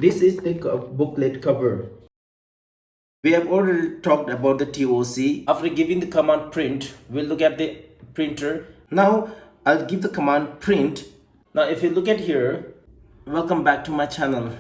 This is the booklet cover. We have already talked about the TOC. After giving the command print, we'll look at the printer. Now I'll give the command print. Now if you look at here, welcome back to my channel.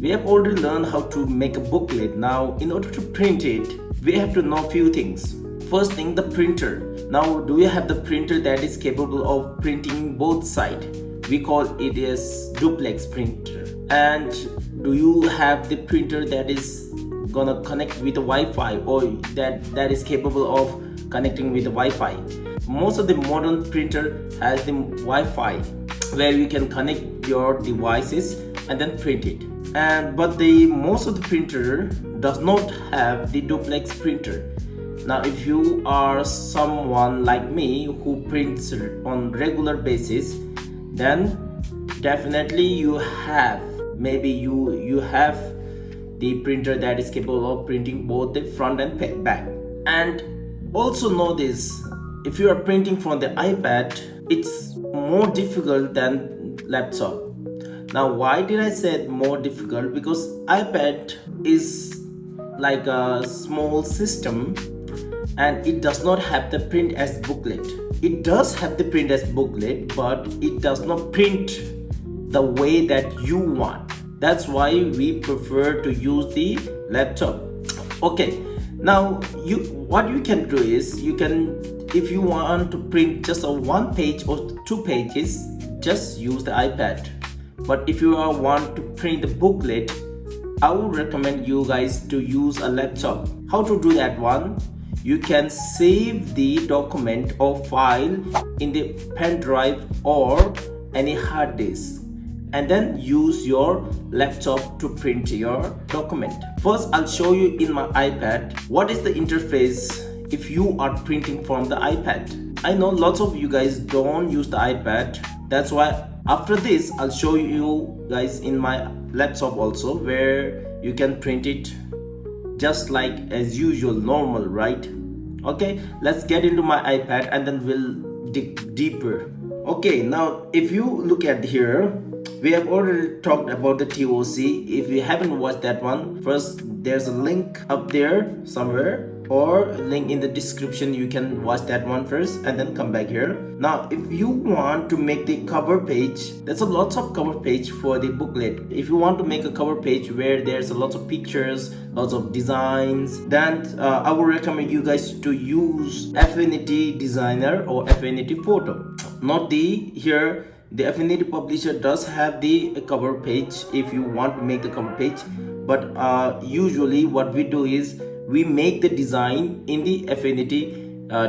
We have already learned how to make a booklet. Now in order to print it, we have to know few things. First thing, the printer. Now do you have the printer that is capable of printing both sides? We call it as duplex printer. And do you have the printer that is gonna connect with the Wi-Fi, or that is capable of connecting with the Wi-Fi? Most of the modern printer has the Wi-Fi where you can connect your devices and then print it. But the most of the printer does not have the duplex printer. Now if you are someone like me who prints on regular basis, then definitely you have you have the printer that is capable of printing both the front and back. And also know this, if you are printing from the iPad, it's more difficult than laptop. Now why did I say more difficult? Because iPad is like a small system and it does not have the print as booklet. It does have the print as booklet, but it does not print the way that you want. That's why we prefer to use the laptop. Okay, now what you can do is, you can, if you want to print just a one page or 2 pages, just use the iPad. But if you want to print the booklet, I would recommend you guys to use a laptop. How to do that one? You can save the document or file in the pen drive or any hard disk, and then use your laptop to print your document. First, I'll show you in my iPad what is the interface if you are printing from the iPad. I know lots of you guys don't use the iPad. That's why after this, I'll show you guys in my laptop also, where you can print it just like as usual, normal, right? Okay, let's get into my iPad and then we'll dig deeper. Okay, now if you look at here, we have already talked about the TOC. If you haven't watched that one, first there's a link up there somewhere, or link in the description. You can watch that one first and then come back here. Now if you want to make the cover page, there's a lots of cover page for the booklet. If you want to make a cover page where there's a lot of pictures, lots of designs, then I would recommend you guys to use Affinity Designer or Affinity Photo. Not the Affinity Publisher does have the cover page if you want to make the cover page, but usually what we do is we make the design in the Affinity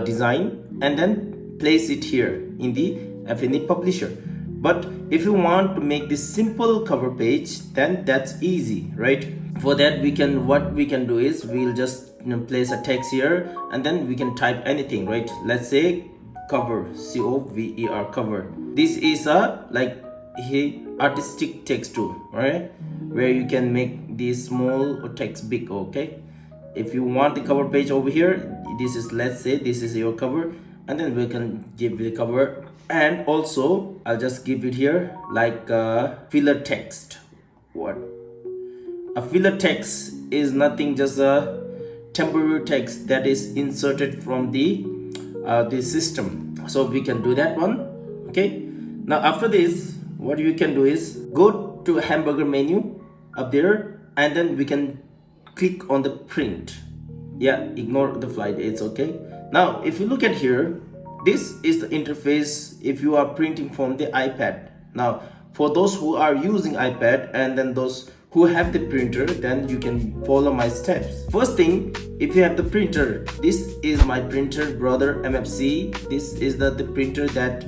design and then place it here in the Affinity Publisher. But if you want to make this simple cover page, then that's easy, right? For that, what we can do is we'll just place a text here and then we can type anything, right? Let's say cover, cover, cover. This is a artistic text tool, right? Where you can make this small or text big. Okay, if you want the cover page over here, this is, let's say this is your cover, and then we can give the cover. And also I'll just give it here like filler text. What a filler text is nothing, just a temporary text that is inserted from the system. So we can do that one. Okay, now after this, what you can do is go to hamburger menu up there, and then we can click on the print. Yeah, ignore the flight, it's okay. Now if you look at here, this is the interface if you are printing from the iPad. Now for those who are using iPad and then those who have the printer, then you can follow my steps. First thing, if you have the printer, this is my printer, Brother MFC. This is the printer that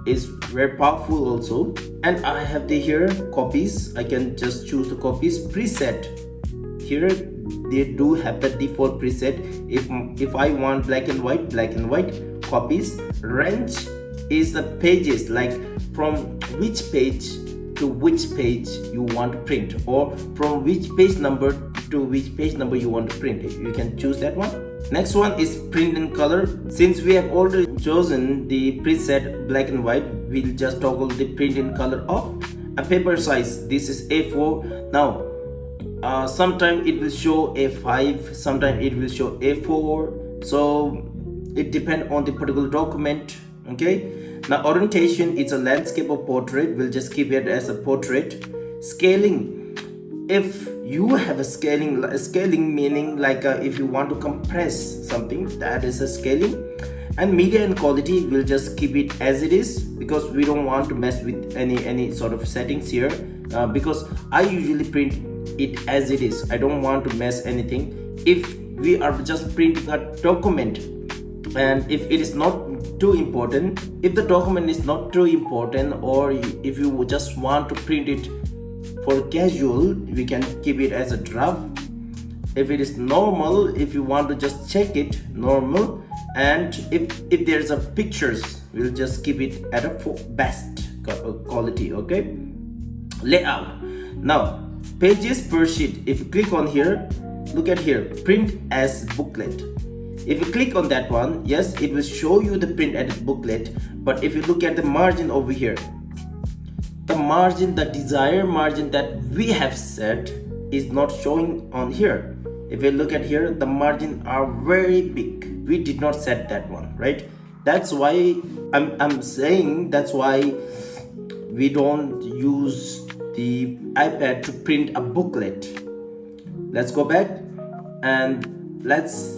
is very powerful also. And I have the here copies. I can just choose the copies. Preset, here they do have the default preset. If I want black and white, copies. Range is the pages, like from which page to which page you want to print, or from which page number to which page number you want to print it. You can choose that one. Next one is print in color. Since we have already chosen the preset black and white, we'll just toggle the print in color off. A paper size, this is A4. Now sometimes it will show A5, sometimes it will show A4, so it depends on the particular document. Okay, now orientation, it's a landscape or portrait, we'll just keep it as a portrait. Scaling, if you have a scaling meaning like if you want to compress something, that is a scaling. And media and quality, we'll just keep it as it is because we don't want to mess with any sort of settings here, because I usually print it as it is. I don't want to mess anything. If we are just printing a document and if it is not too important, if the document is not too important, or if you just want to print it for casual, we can keep it as a draft. If it is normal, if you want to just check it, normal. And if there's a pictures, we'll just keep it at a best quality. Okay, layout. Now pages per sheet, if you click on here, look at here, print as booklet. If you click on that one, yes, it will show you the print as booklet. But if you look at the margin over here, the margin, the desired margin that we have set is not showing on here. If you look at here, the margin are very big. We did not set that one, right? That's why I'm saying, that's why we don't use the iPad to print a booklet. Let's go back and let's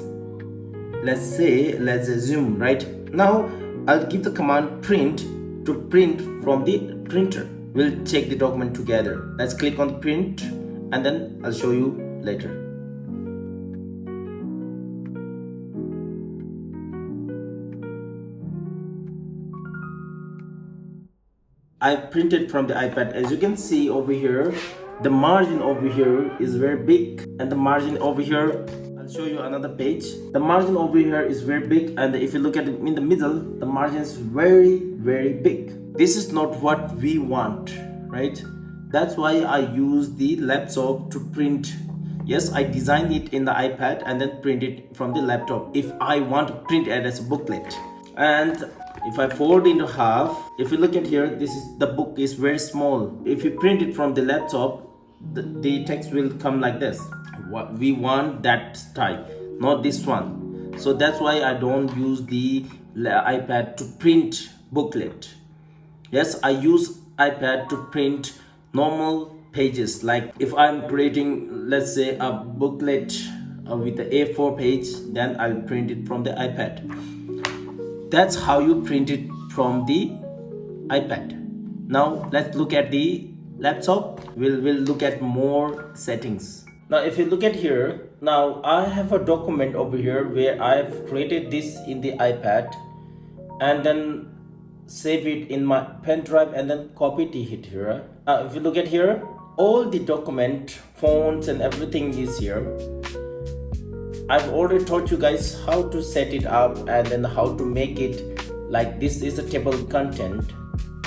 assume right now I'll give the command print to print from the printer. We'll check the document together. Let's click on the print and then I'll show you later. I printed from the iPad. As you can see over here, the margin over here is very big, and the margin over here, I'll show you another page. The margin over here is very big, and if you look at it in the middle, the margin is very big. This is not what we want, right? That's why I use the laptop to print. Yes, I designed it in the iPad and then print it from the laptop if I want to print it as a booklet. And if I fold into half, if you look at here, the book is very small. If you print it from the laptop, the text will come like this. What we want, that type, not this one. So that's why I don't use the iPad to print booklet. Yes, I use iPad to print normal pages. Like if I'm creating, let's say, a booklet with the A4 page, then I'll print it from the iPad. That's how you print it from the iPad. Now let's look at the laptop. We'll look at more settings. Now if you look at here, now I have a document over here where I've created this in the iPad and then save it in my pen drive and then copy it here. Now if you look at here, all the document fonts and everything is here. I've already taught you guys how to set it up and then how to make it like this is a table of content.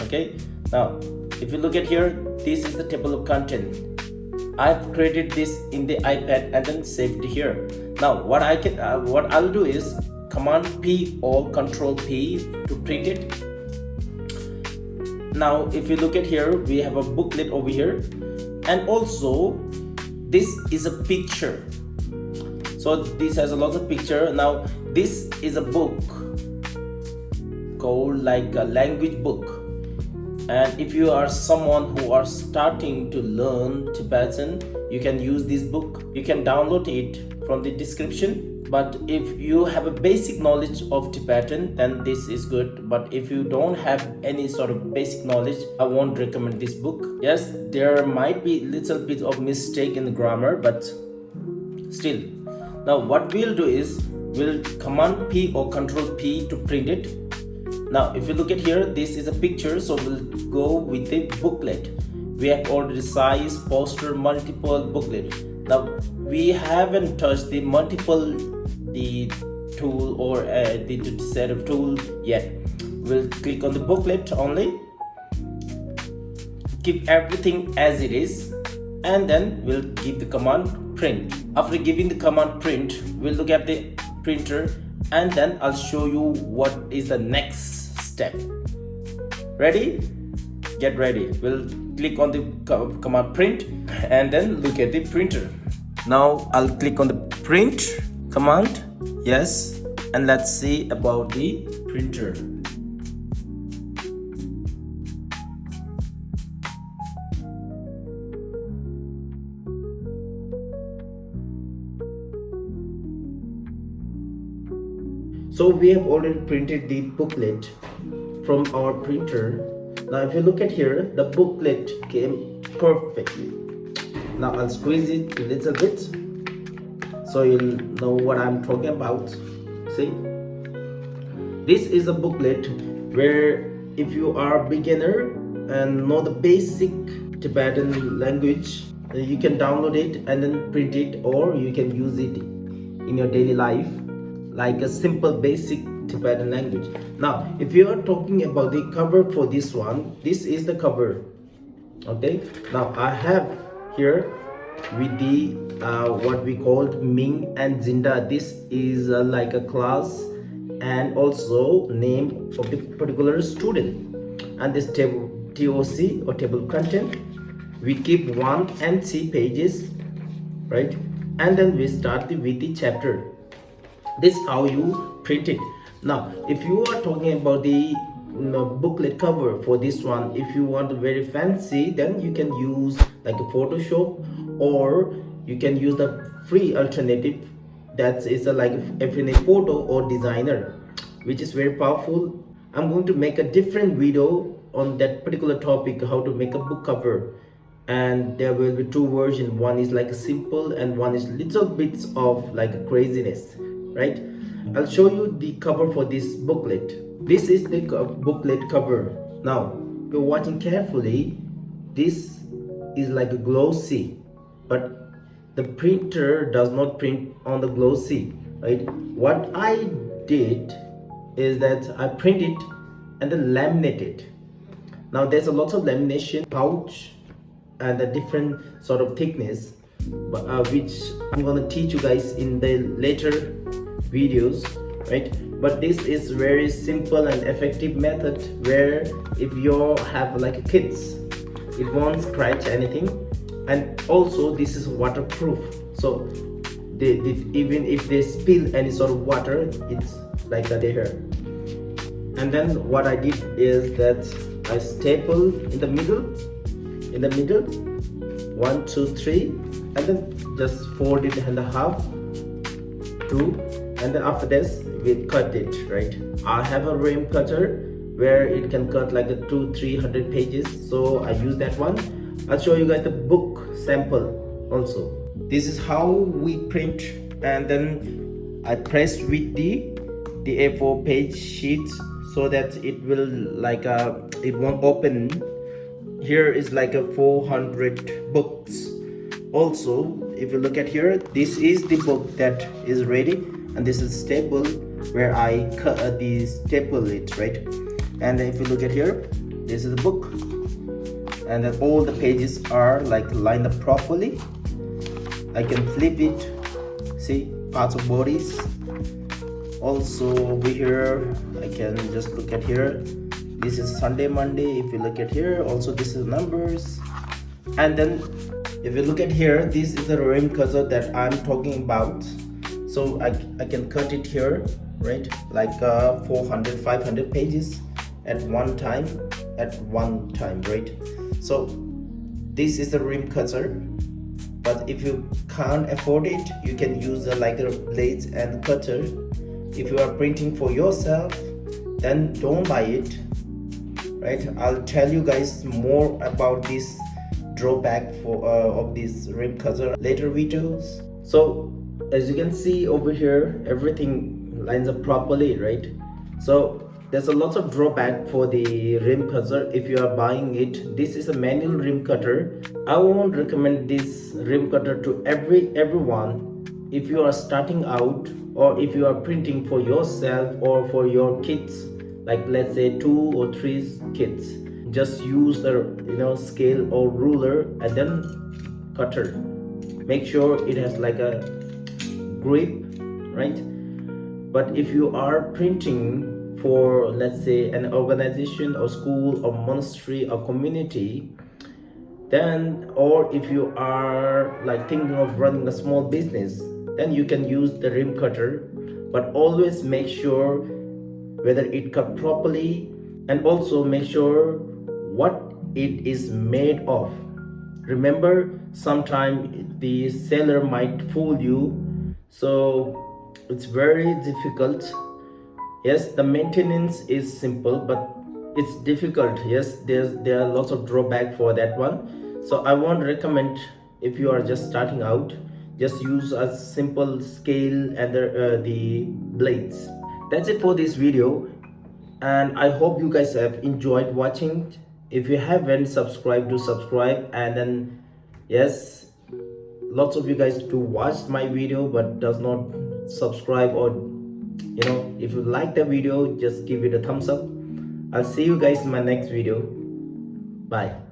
Okay, now if you look at here, this is the table of content. I've created this in the iPad and then saved here. Now what I'll do is Command P or Control P to print it. Now if you look at here, we have a booklet over here, and also this is a picture. So this has a lot of picture. Now this is a book called like a language book, and if you are someone who are starting to learn Tibetan, you can use this book. You can download it from the description. But if you have a basic knowledge of Tibetan, then this is good. But if you don't have any sort of basic knowledge, I won't recommend this book. Yes, there might be little bit of mistake in the grammar, but still. Now what we'll do is we'll Command P or Control P to print it. Now if you look at here, this is a picture, so we'll go with the booklet. We have already size, poster, multiple, booklet. Now we haven't touched the multiple, the tool or the set of tool yet. We'll click on the booklet only, keep everything as it is, and then we'll give the command print. After giving the command print, we'll look at the printer, and then I'll show you what is the next step. Ready? Get ready. We'll click on the command print and then look at the printer. Now I'll click on the print command. Yes, and let's see about the printer. So we have already printed the booklet from our printer. Now if you look at here, the booklet came perfectly. Now I'll squeeze it a little bit so you'll know what I'm talking about. See, this is a booklet where if you are a beginner and know the basic Tibetan language, you can download it and then print it, or you can use it in your daily life like a simple basic Tibetan language. Now if you are talking about the cover for this one, this is the cover. Okay, now I have here with the what we called Ming and Zinda. This is like a class and also name of the particular student, and this table TOC or table content, we keep 1 and C pages, right? And then we start with the chapter. This is how you print it. Now if you are talking about the booklet cover for this one, if you want very fancy, then you can use like a Photoshop, or you can use the free alternative that is like Affinity Photo or Designer, which is very powerful. I'm going to make a different video on that particular topic, how to make a book cover, and there will be 2 versions. One is like a simple and one is little bits of like a craziness, right? I'll show you the cover for this booklet. This is the booklet cover. Now you're watching carefully, this is like a glossy, but the printer does not print on the glossy, right? What I did is that I print it and then laminate it. Now there's a lot of lamination pouch and a different sort of thickness, which I'm gonna teach you guys in the later videos, right? But this is very simple and effective method where if you have like kids, it won't scratch anything, and also this is waterproof, so even if they spill any sort of water, it's like that here. And then what I did is that I staple in the middle 1 2 3, and then just fold it in the half 2, and then after this we cut it, right? I have a rim cutter where it can cut like a 200-300 pages, so I use that one. I'll show you guys the book sample also. This is how we print, and then I press with the A4 page sheet so that it will like it won't open. Here is like a 400 books. Also, if you look at here, this is the book that is ready, and this is staple where I cut the staple it, right? And if you look at here, this is the book, and then all the pages are like lined up properly. I can flip it, see parts of bodies. Also over here I can just look at here, this is Sunday, Monday. If you look at here, also this is numbers. And then if you look at here, this is the rim cursor that I'm talking about, so I can cut it here, right? Like 400-500 pages at one time, right? So this is the rim cursor, but if you can't afford it, you can use like a blades and cutter. If you are printing for yourself, then don't buy it, right? I'll tell you guys more about this drawback of this rim cursor later videos. So as you can see over here, everything lines up properly, right? So there's a lot of drawback for the rim cutter if you are buying it. This is a manual rim cutter. I won't recommend this rim cutter to everyone if you are starting out, or if you are printing for yourself or for your kids, like let's say 2 or 3 kids. Just use the scale or ruler and then cutter. Make sure it has like a grip, right? But if you are printing for, let's say, an organization or school or monastery or community, then, or if you are like thinking of running a small business, then you can use the rim cutter, but always make sure whether it cut properly, and also make sure what it is made of. Remember, sometimes the seller might fool you, so it's very difficult. Yes, the maintenance is simple, but it's difficult. Yes, there are lots of drawback for that one. So I won't recommend, if you are just starting out, just use a simple scale and the blades. That's it for this video, and I hope you guys have enjoyed watching. If you haven't subscribed, do subscribe. And then, yes, lots of you guys do watch my video but does not subscribe, or if you like the video, just give it a thumbs up. I'll see you guys in my next video. Bye.